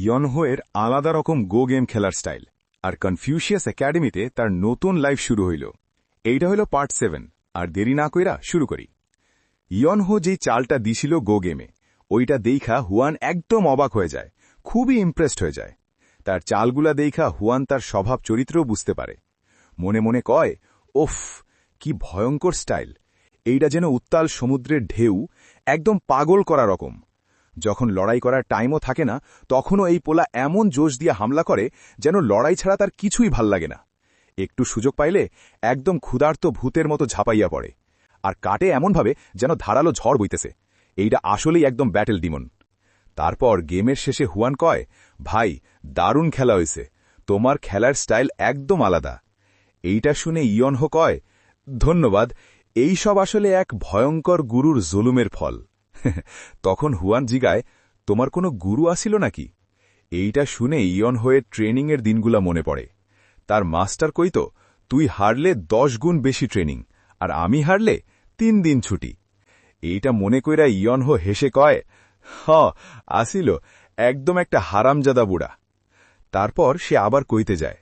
ইয়নহোয়ের আলাদা রকম গো গেম খেলার স্টাইল, আর কনফিউশিয়াস একাডেমিতে তার নতুন লাইফ শুরু হইল। এইটা হইল পার্ট 7, আর দেরি না কইরা শুরু করি। ইয়নহো যেই চালটা দিছিল গো গেমে, ওইটা দেইখা হুয়ান একদম অবাক হয়ে যায়, খুবই ইমপ্রেসড হয়ে যায়। তার চালগুলা দেইখা হুয়ান তার স্বভাব চরিত্রও বুঝতে পারে। মনে মনে কয়, ওফ, কি ভয়ঙ্কর স্টাইল! এইটা যেন উত্তাল সমুদ্রের ঢেউ, একদম পাগল করা রকম। যখন লড়াই করার টাইমও থাকে না, তখনও এই পোলা এমন জোশ দিয়ে হামলা করে যেন লড়াই ছাড়া তার কিছুই ভাল লাগে না। একটু সুযোগ পাইলে একদম ক্ষুধার্ত ভূতের মতো ঝাঁপাইয়া পড়ে, আর কাটে এমনভাবে যেন ধারালো ঝড় বইতেছে। এইটা আসলেই একদম ব্যাটেল ডিমন। তারপর গেমের শেষে হুয়ান কয়, ভাই, দারুণ খেলা হয়েছে, তোমার খেলার স্টাইল একদম আলাদা। এইটা শুনে ইয়নহো কয়, ধন্যবাদ, এই সব আসলে এক ভয়ঙ্কর গুরুর জুলুমের ফল। তখন হুয়ান জিগায়, তোমার কোনো গুরু আসিল নাকি? এইটা শুনে ইয়নহোয়ের ট্রেনিংয়ের দিনগুলা মনে পড়ে। তার মাস্টার কইত, তুই হারলে 10 গুণ বেশি ট্রেনিং, আর আমি হারলে 3 দিন ছুটি। এইটা মনে কইরা ইয়নহো হেসে কয়, আসিল, একদম একটা হারামজাদা বুড়া। তারপর সে আবার কইতে যায়,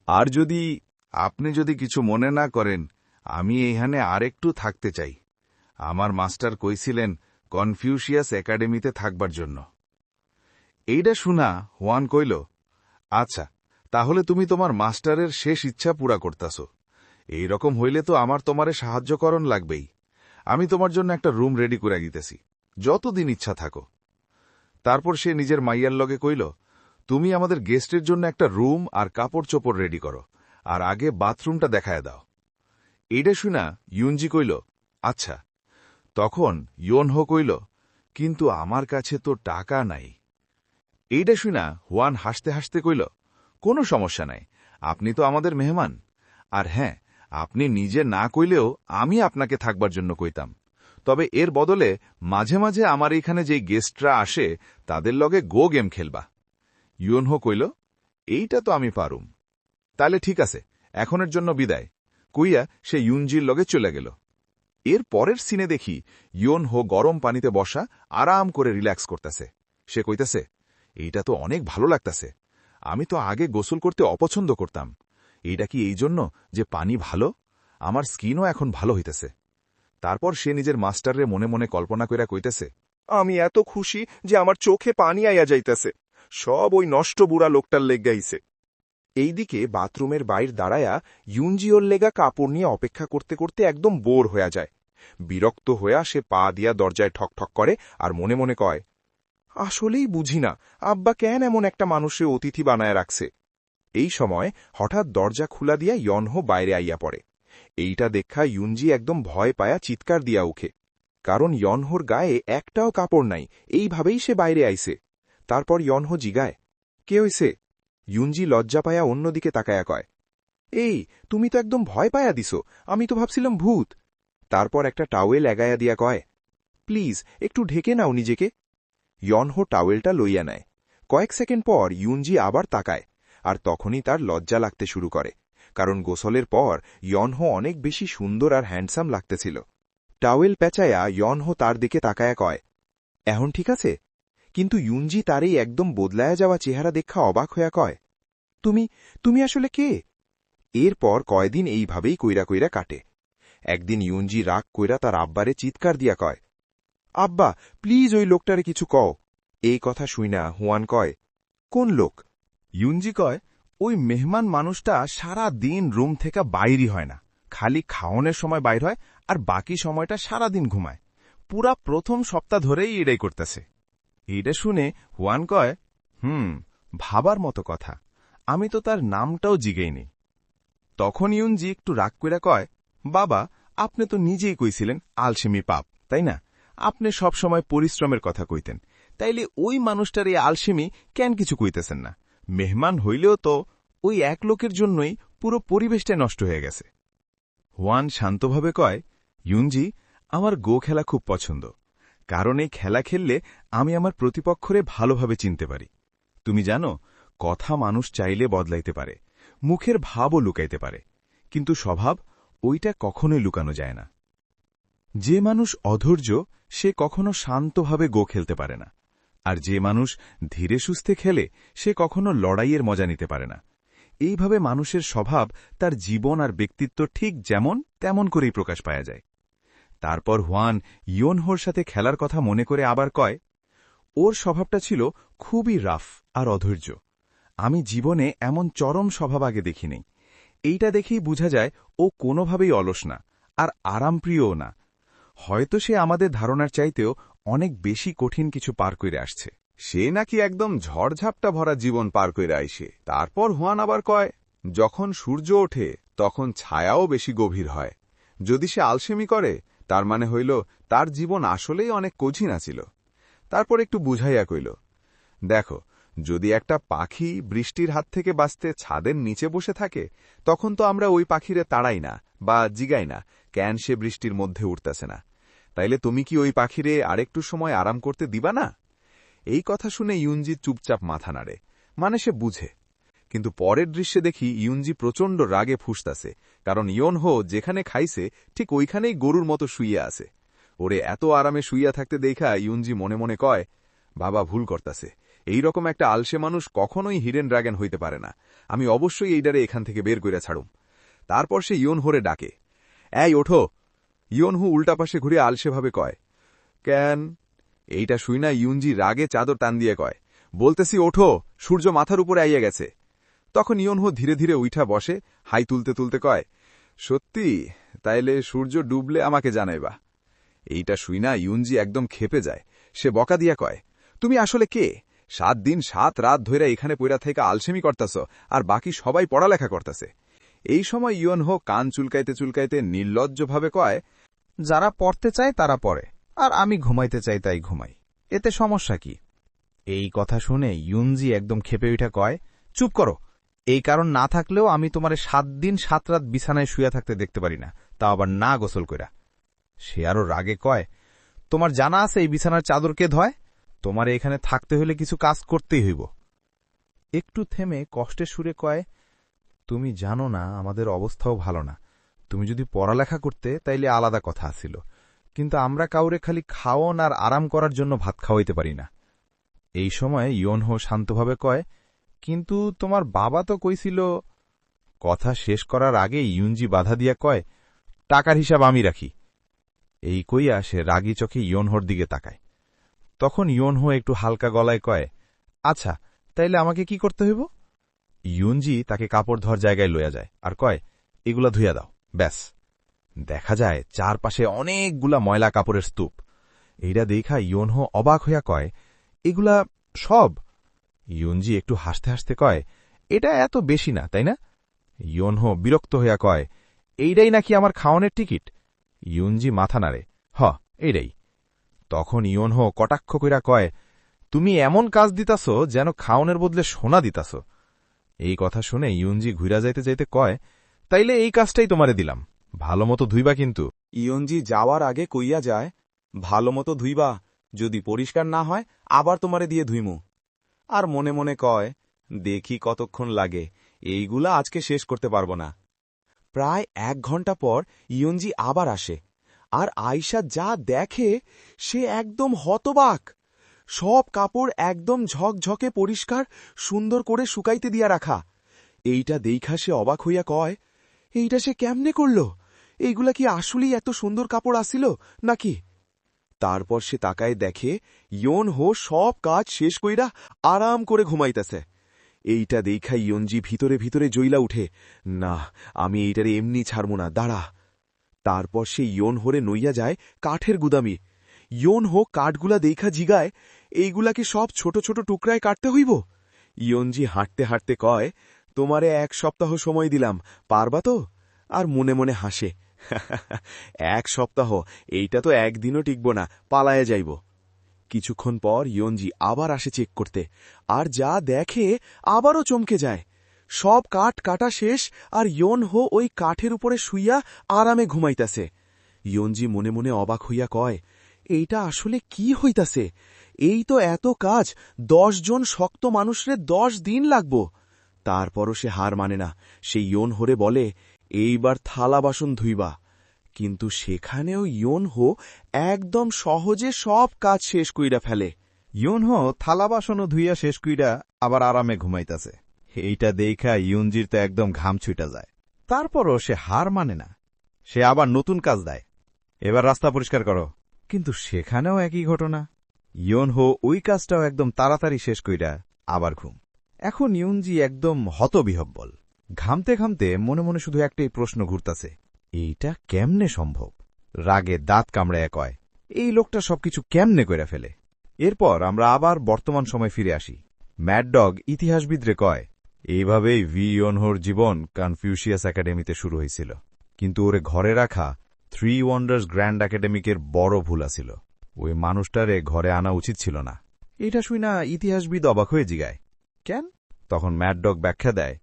আর আপনি যদি কিছু মনে না করেন, আমি এইখানে আরেকটু থাকতে চাই। আমার মাস্টার কইছিলেন কনফিউশিয়াস একাডেমিতে থাকবার জন্য। এইটা শুনা হুয়ান কইল, আচ্ছা, তাহলে তুমি তোমার মাস্টারের শেষ ইচ্ছা পুরা করতাছ। এই রকম হইলে তো আমার তোমারে সাহায্য করণ লাগবেই। আমি তোমার জন্য একটা রুম রেডি করে দিতেছি, যতদিন ইচ্ছা থাকো। তারপর সে নিজের মাইয়ার লগে কইল, তুমি আমাদের গেস্টের জন্য একটা রুম আর কাপড় চোপড় রেডি করো, আর আগে বাথরুমটা দেখায় দাও। এইটা শুনা ইউনজি কইল, আচ্ছা। তখন ইয়নহো কইল, কিন্তু আমার কাছে তো টাকা নাই। এইটা শুনা হুয়ান হাসতে হাসতে কইল, কোনো সমস্যা নাই, আপনি তো আমাদের মেহমান। আর হ্যাঁ, আপনি নিজে না কইলেও আমি আপনাকে থাকবার জন্য কইতাম। তবে এর বদলে মাঝে মাঝে আমার এখানে যে গেস্টরা আসে তাদের লগে গো গেম খেলবা। ইয়নহো কইল, এইটা তো আমি পারুম। তাহলে ঠিক আছে, এখনের জন্য বিদায় কইয়া সে ইউনজির লগে চলে গেল। এর পরের সিনে দেখি ইয়নহো গরম পানিতে বসা আরাম করে রিল্যাক্স করতেছে। সে কইতেছে, এইটা তো অনেক ভালো লাগতেছে। আমি তো আগে গোসল করতে অপছন্দ করতাম। এইটা কি এই জন্য যে পানি ভালো? আমার স্কিনও এখন ভালো হইতেছে। তারপর সে নিজের মাস্টাররে মনে মনে কল্পনা কইরা কইতেছে, আমি এত খুশি যে আমার চোখে পানি আইয়া যাইতেছে। সব ওই নষ্ট বুড়া লোকটার লেগাইছে। এইদিকে বাথরুমের বাইর দাঁড়ায়া ইউনজি ওর লেগা কাপড় নিয়ে অপেক্ষা করতে করতে একদম বোর হইয়া যায়। বিরক্ত হইয়া সে পা দিয়া দরজায় ঠক ঠক করে, আর মনে মনে কয়, আসলেই বুঝি না আব্বা কেন এমন একটা মানুষে অতিথি বানায় রাখছে। এই সময় হঠাৎ দরজা খুলা দিয়া ইয়নহো বাইরে আইয়া পড়ে। এইটা দেখা ইউনজি একদম ভয় পায়া চিৎকার দিয়া উঠে, কারণ ইয়নহোর গায়ে একটাও কাপড় নাই। এইভাবেই সে বাইরে আইছে। তারপর ইয়নহো জিগায়, কে হইছে? ইউনজি লজ্জা পায়া অন্যদিকে তাকায়া কয়, এই, তুমি তো একদম ভয় পায়া দিছো, আমি তো ভাবছিলাম ভূত। তারপর একটা টাওয়েল এগায়া দিয়া কয়, প্লিজ একটু ঢেকে নাও নিজেকে। ইয়নহো টাওয়েলটা লইয়া নেয়। কয়েক সেকেন্ড পর ইউনজি আবার তাকায়, আর তখনই তার লজ্জা লাগতে শুরু করে, কারণ গোসলের পর ইয়নহো অনেক বেশি সুন্দর আর হ্যান্ডসাম লাগতেছিল। টাওয়েল পেঁচায়া ইয়নহো তার দিকে তাকায়া কয়, এখন ঠিক আছে? কিন্তু ইউনজি তার এই একদম বদলায়া যাওয়া চেহারা দেখা অবাক হইয়া কয়, তুমি তুমি আসলে কে? এরপর কয়দিন এইভাবেই কইরা কইরা কাটে। একদিন ইউনজি রাগ কইরা তার আব্বারে চিৎকার দিয়া কয়, আব্বা, প্লিজ ওই লোকটারে কিছু কও। এই কথা শুইনা হুয়ান কয়, কোন লোক? ইউনজি কয়, ওই মেহমান মানুষটা সারা দিন রুম থেকে বাইরই হয় না, খালি খাওয়ানোর সময় বাইর হয়, আর বাকি সময়টা সারা দিন ঘুমায়। পুরা প্রথম সপ্তাহ ধরেই এটাই করতেছে। এটা শুনে হুয়ান কয়, ভাবার মতো কথা, আমি তো তার নামটাও জিগেইনি। তখন ইউনজি একটু রাগ কইরা কয়, বাবা, আপনি তো নিজেই কইছিলেন আলসেমি পাপ, তাই না? আপনি সব সময় পরিশ্রমের কথা কইতেন, তাইলে ওই মানুষটার এই আলসেমি কেন কিছু কইতেছেন না? মেহমান হইলেও তো ওই এক লোকের জন্যই পুরো পরিবেশটা নষ্ট হয়ে গেছে। হুয়ান শান্তভাবে কয়, ইউনজি, আমার গো খেলা খুব পছন্দ, কারণ এই খেলা খেললে আমি আমার প্রতিপক্ষরে ভালোভাবে চিনতে পারি। তুমি জানো, কথা মানুষ চাইলে বদলাইতে পারে, মুখের ভাবও লুকাইতে পারে, কিন্তু স্বভাব ওইটা কখনোই লুকানো যায় না। যে মানুষ অধৈর্য, সে কখনো শান্তভাবে গো খেলতে পারে না। আর যে মানুষ ধীরে সুস্থে খেলে সে কখনো লড়াইয়ের মজা নিতে পারে না। এইভাবে মানুষের স্বভাব তার জীবন আর ব্যক্তিত্ব ঠিক যেমন তেমন করেই প্রকাশ পাওয়া যায়। তারপর হুয়ান ইয়োনহোর সাথে খেলার কথা মনে করে আবার কয়, ওর স্বভাবটা ছিল খুবই রাফ আর অধৈর্য। আমি জীবনে এমন চরম স্বভাব আগে দেখিনি। এইটা দেখেই বোঝা যায় ও কোনোভাবেই অলস না, আর আরামপ্রিয়ও না। হয়তো সে আমাদের ধারণার চাইতেও অনেক বেশি কঠিন কিছু পার করে আসছে। সে নাকি একদম ঝড়ঝাপটা ভরা জীবন পার কইরা আইসে। তারপর হুয়ান আবার কয়, যখন সূর্য ওঠে তখন ছায়াও বেশি গভীর হয়। যদি সে আলসেমি করে তার মানে হইল তার জীবন আসলেই অনেক কঠিন আছিল। তারপর একটু বুঝাইয়া কইল, দেখো, যদি একটা পাখি বৃষ্টির হাত থেকে বাঁচতে ছাদের নিচে বসে থাকে, তখন তো আমরা ওই পাখিরে তাড়াই না বা জিগাই না কেন সে বৃষ্টির মধ্যে উঠতেছে না। তাইলে তুমি কি ওই পাখিরে আরেকটু সময় আরাম করতে দিবা না? এই কথা শুনে ইউনজি চুপচাপ মাথা নাড়ে, মানে সে বুঝে। কিন্তু পরের দৃশ্যে দেখি ইউনজি প্রচণ্ড রাগে ফুঁসতাছে, কারণ ইয়োনহো যেখানে খাইছে ঠিক ওইখানেই গরুর মতো শুইয়া আছে। ওরে এত আরামে শুইয়া থাকতে দেখা ইউনজি মনে মনে কয়, বাবা ভুল করতাছে, এইরকম একটা আলসে মানুষ কখনোই হিডেন ড্রাগন হইতে পারে না। আমি অবশ্যই এইডারে এখান থেকে বের কইরা ছাড়ুম। তারপর সে ইয়োনহোরে ডাকে, এই ওঠো। ইয়োনহো উল্টা পাশে ঘুরে আলসেভাবে কয়, কেন? এইটা শুই না ইউনজি রাগে চাদর টান দিয়ে কয়, বলতেছি ওঠো, সূর্য মাথার উপরে আইয়া গেছে। তখন ইয়োনহো ধীরে ধীরে উঠা বসে, হাই তুলতে তুলতে কয়, সত্যি? তাইলে সূর্য ডুবলে আমাকে জানাইবা। এইটা শুই না ইউনজি একদম খেপে যায়। সে বকা দিয়া কয়, তুমি আসলে কে? 7 দিন 7 রাত ধইরা এখানে পইরা থেকে আলসেমি করতাছ, আর বাকি সবাই পড়ালেখা করতাছে। এই সময় ইয়োনহো কান চুলকাইতে চুলকাইতে নির্লজ্জভাবে কয়, যারা পড়তে চায় তারা পড়ে, আর আমি ঘুমাইতে চাই তাই ঘুমাই, এতে সমস্যা কি? এই কথা শুনে ইউনজি একদম খেপে উঠা কয়, চুপ করো। এই কারণ না থাকলেও আমি তোমারে 7 দিন 7 রাত বিছানায় শুয়ে থাকতে দেখতে পারি না, তা আবার না গোসল কইরা। সে আরো রাগে কয়, তোমার জানা আছে এই বিছানার চাদর কে ধয়? তোমার এখানে থাকতে হলে কিছু কাজ করতেই হইব। একটু থেমে কষ্টের সুরে কয়, তুমি জানো না আমাদের অবস্থাও ভালো না। তুমি যদি পড়ালেখা করতে তাইলে আলাদা কথা আছিল, কিন্তু আমরা কাউরে খালি খাওয়ন আর আরাম করার জন্য ভাত খাওয়াইতে পারি না। এই সময় ইয়োনহো শান্তভাবে কয়, কিন্তু তোমার বাবা তো কইছিল। কথা শেষ করার আগে ইউনজি বাধা দিয়া কয়, টাকার হিসাব আমি রাখি। এই কইয়া সে রাগী চোখে ইয়োনহোর দিকে তাকায়। তখন ইয়োনহো একটু হালকা গলায় কয়, আচ্ছা, তাইলে আমাকে কি করতে হইব? ইউনজি তাকে কাপড় ধর জায়গায় লইয়া যায় আর কয়, এগুলা ধুইয়া দাও, ব্যাস। দেখা যায় চারপাশে অনেকগুলা ময়লা কাপড়ের স্তূপ। এইটা দেখা ইয়োনহো অবাক হইয়া কয়, এগুলা সব? ইউনজি একটু হাসতে হাসতে কয়, এটা এত বেশি না, তাই না? ইয়োনহো বিরক্ত হইয়া কয়, এইটাই নাকি আমার খাওয়ানোর টিকিট? ইউনজি মাথা নাড়ে, হ, এইটাই। তখন ইয়োনহো কটাক্ষ কইরা কয়, তুমি এমন কাজ দিতাছ যেন খাওনের বদলে সোনা দিতাছ। এই কথা শুনে ইউনজি ঘুরা যাইতে যাইতে কয়, তাইলে এই কাজটাই তোমারে দিলাম, ভালো মতো ধুইবা কিন্তু। ইয়নজি যাওয়ার আগে কইয়া যায়, ভালো মতো ধুইবা, যদি পরিষ্কার না হয় আবার তোমারে দিয়ে ধুইমু। আর মনে মনে কয়, দেখি কতক্ষণ লাগে, এইগুলা আজকে শেষ করতে পারব না। প্রায় 1 ঘন্টা পর ইয়নজি আবার আসে, আর আয়শা যা দেখে সে একদম হতবাক। সব কাপড় একদম ঝকঝকে পরিষ্কার সুন্দর করে শুকাইতে দিয়া রাখা। এইটা দেইখা সে অবাক হইয়া কয়, এইটা সে কেমনে করল? এইগুলা কি আসলেই এত সুন্দর কাপড় আসিল নাকি? তারপর সে তাকায় দেখে ইয়োনহো সব কাজ শেষ কইরা আরাম করে ঘুমাইতেছে। এইটা দেইখা ইয়নজি ভিতরে ভিতরে জইলা উঠে, না, আমি এইটারে এমনি ছাড়মু না, দাঁড়া। তারপর সে ইয়োনহোরে নইয়া যায় কাঠের গুদামি। ইয়োনহো কাঠগুলা দেইখা জিগায়, এইগুলাকে সব ছোট ছোট টুকরায় কাটতে হইব? ইয়নজি হাঁটতে হাঁটতে কয়, তোমারে 1 সপ্তাহ সময় দিলাম, পারবা তো? আর মনে মনে হাসে, 1 সপ্তাহ, এইটা তো একদিনও টিকব না, পালায়ে যাইব। কিছুক্ষণ পর ইয়নজি আবার আসে চেক করতে, আর যা দেখে আবারও চমকে যায়। সব কাঠ কাটা শেষ, আর ইয়োনহো ওই কাঠের উপরে শুইয়া আরামে ঘুমাইতাছে। ইয়নজি মনে মনে অবাক হইয়া কয়, এইটা আসলে কি হইতাছে? এই তো এত কাজ 10 জন শক্ত মানুষরে 10 দিন লাগব। তারপরও সে হার মানে না। সে ইয়োনহোরে বলে, এইবার থালা বাসন ধুইবা। কিন্তু সেখানেও ইয়োনহো একদম সহজে সব কাজ শেষ কইরা ফেলে। ইউনহো থালা বাসনও ধুইয়া শেষ কইরা আবার আরামে ঘুমাইতাছে। এইটা দেখা ইউনজির তো একদম ঘাম ছুইটা যায়। তারপরও সে হার মানে না, সে আবার নতুন কাজ দেয়। এবার রাস্তা পরিষ্কার করো। কিন্তু সেখানেও একই ঘটনা। ইউনহো ওই কাজটাও একদম তাড়াতাড়ি শেষ কইরা আবার ঘুম। এখন ইউনজি একদম হতবিহব্বল। ঘামতে ঘামতে মনে মনে শুধু একটাই প্রশ্ন ঘুরতাছে, এইটা কেমনে সম্ভব? রাগে দাঁত কামড়ায় কয়, এই লোকটা সবকিছু কেমনে কইরা ফেলে। এরপর আমরা আবার বর্তমান সময় ফিরে আসি। ম্যাড ডগ ইতিহাসবিদরে কয়, এইভাবেই ভি ইয়নহোর জীবন কনফিউশিয়াস একাডেমিতে শুরু হয়েছিল। কিন্তু ওরে ঘরে রাখা 3 ওয়ান্ডার্স গ্র্যান্ড একাডেমিকের বড় ভুল আছিল। ওই মানুষটারে ঘরে আনা উচিত ছিল না। এটা শুই না ইতিহাসবিদ অবাক হয়ে জিগায়, কেন? তখন ম্যাড ডগ ব্যাখ্যা দেয়,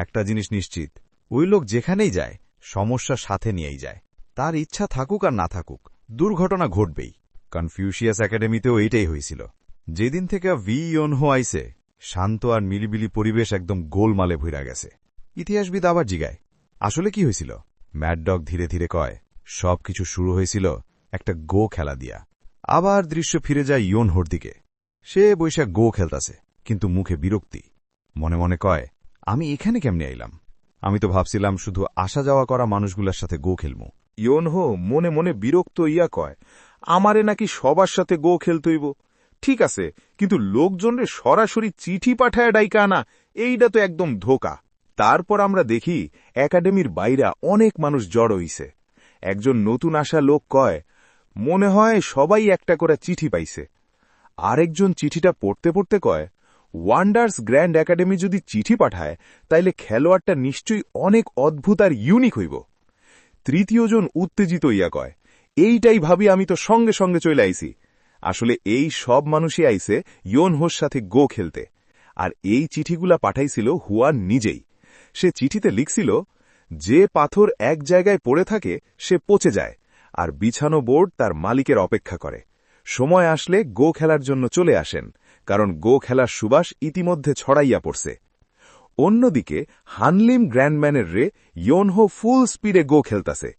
একটা জিনিস নিশ্চিত, ওই লোক যেখানেই যায় সমস্যা সাথে নিয়েই যায়। তার ইচ্ছা থাকুক আর না থাকুক, দুর্ঘটনা ঘটবেই। কনফিউশিয়াস একাডেমিতেও এইটাই হয়েছিল। যেদিন থেকে ভি ইয়নহো আইছে, শান্ত আর মিলিবিলি পরিবেশ একদম গোলমালে ভইরা গেছে। ইতিহাসবিদ আবার জিগায়, আসলে কি হয়েছিল? ম্যাড ডগ ধীরে ধীরে কয়, সবকিছু শুরু হয়েছিল একটা গো খেলা দিয়া। আবার দৃশ্য ফিরে যায় ইয়নহোর দিকে। সে বৈশা গো খেলতাছে, কিন্তু মুখে বিরক্তি। মনে মনে কয়, আমি এখানে কেমনে আইলাম? আমি তো ভাবছিলাম শুধু আসা যাওয়া করা মানুষগুলার সাথে গো খেলমু। ইয়নহো মনে মনে বিরক্ত ইয়া কয়, আমারে নাকি সবার সাথে গো খেলতইব। ঠিক আছে, কিন্তু লোকজনরে সরাসরি চিঠি পাঠায় ডাইকা আনা, এইটা তো একদম ধোকা। তারপর আমরা দেখি একাডেমির বাইরা অনেক মানুষ জড় হইছে। একজন নতুন আসা লোক কয়, মনে হয় সবাই একটা করে চিঠি পাইছে। আরেকজন চিঠিটা পড়তে পড়তে কয়, ওয়ান্ডার্স গ্র্যান্ড একাডেমি যদি চিঠি পাঠায় তাইলে খেলোয়াড়টা নিশ্চয়ই অনেক অদ্ভুত আর ইউনিক হইব। তৃতীয়জন উত্তেজিত ইয়া কয়, এইটাই ভাবি আমি তো সঙ্গে সঙ্গে চলে আইছি। আসলে এই সব মানুষই আইছে ইয়নহোর সাথে গো খেলতে। আর এই চিঠিগুলা পাঠাইছিল হুয়ান নিজেই। সে চিঠিতে লিখছিল, যে পাথর এক জায়গায় পড়ে থাকে সে পচে যায়, আর বিছানো বোর্ড তার মালিকের অপেক্ষা করে। সময় আসলে গো খেলার জন্য চলে আসেন, কারণ গো খেলার সুবাস ইতিমধ্যে ছড়াইয়া পড়ছে। অন্যদিকে হানলিম গ্র্যান্ডম্যানের রে ইয়নহো ফুল স্পিডে গো খেলতাছে।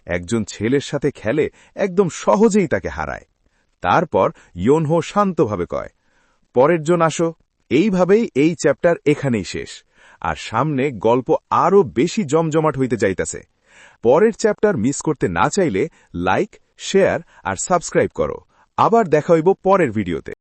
একজন ছেলের সাথে খেলে একদম সহজেই তাকে হারায়। তারপর ইয়নহো শান্তভাবে কয়, পরের জন আসো। এইভাবেই এই চ্যাপ্টার এখানেই শেষ, আর সামনে গল্প আরও বেশি জমজমাট হইতে যাইতাছে। পরের চ্যাপ্টার মিস করতে না চাইলে লাইক, শেয়ার আর সাবস্ক্রাইব করো। আবার দেখা হইব পরের ভিডিওতে।